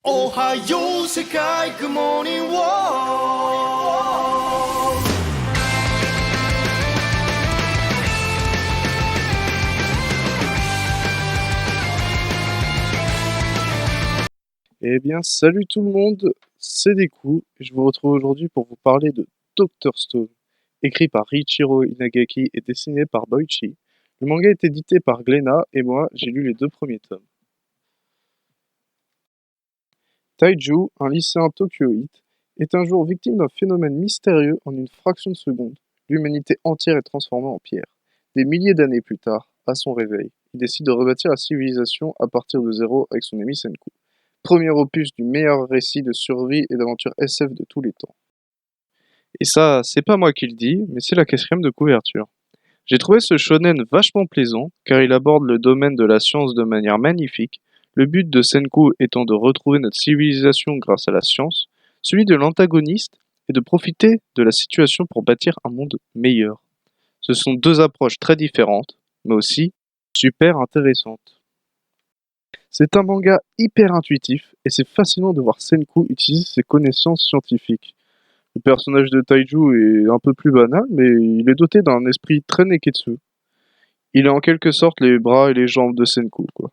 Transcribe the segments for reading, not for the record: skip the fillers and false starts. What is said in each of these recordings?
Ohio Sekai Good Morning World. Eh bien, salut tout le monde, c'est Deku, et je vous retrouve aujourd'hui pour vous parler de Dr. Stone. Écrit par Riichiro Inagaki et dessiné par Boichi, le manga est édité par Glénat et moi, j'ai lu les 2 premiers tomes. Taiju, un lycéen tokyoïte, est un jour victime d'un phénomène mystérieux en une fraction de seconde. L'humanité entière est transformée en pierre. Des milliers d'années plus tard, à son réveil, il décide de rebâtir la civilisation à partir de zéro avec son ami Senku. Premier opus du meilleur récit de survie et d'aventure SF de tous les temps. Et ça, c'est pas moi qui le dis, mais c'est la 4e de couverture. J'ai trouvé ce shonen vachement plaisant, car il aborde le domaine de la science de manière magnifique, le but de Senku étant de retrouver notre civilisation grâce à la science, celui de l'antagoniste est de profiter de la situation pour bâtir un monde meilleur. Ce sont 2 approches très différentes, mais aussi super intéressantes. C'est un manga hyper intuitif et c'est fascinant de voir Senku utiliser ses connaissances scientifiques. Le personnage de Taiju est un peu plus banal, mais il est doté d'un esprit très neketsu. Il est en quelque sorte les bras et les jambes de Senku, quoi.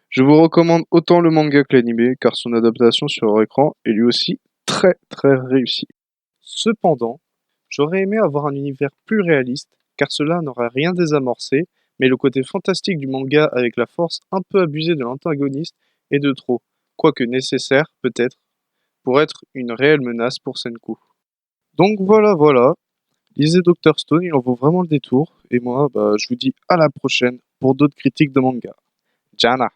Je vous recommande autant le manga que l'anime, car son adaptation sur écran est lui aussi très très réussie. Cependant, j'aurais aimé avoir un univers plus réaliste, car cela n'aurait rien désamorcé, mais le côté fantastique du manga avec la force un peu abusée de l'antagoniste est de trop, quoique nécessaire peut-être, pour être une réelle menace pour Senku. Donc voilà, lisez Dr. Stone, il en vaut vraiment le détour, et moi, je vous dis à la prochaine pour d'autres critiques de manga. Jana!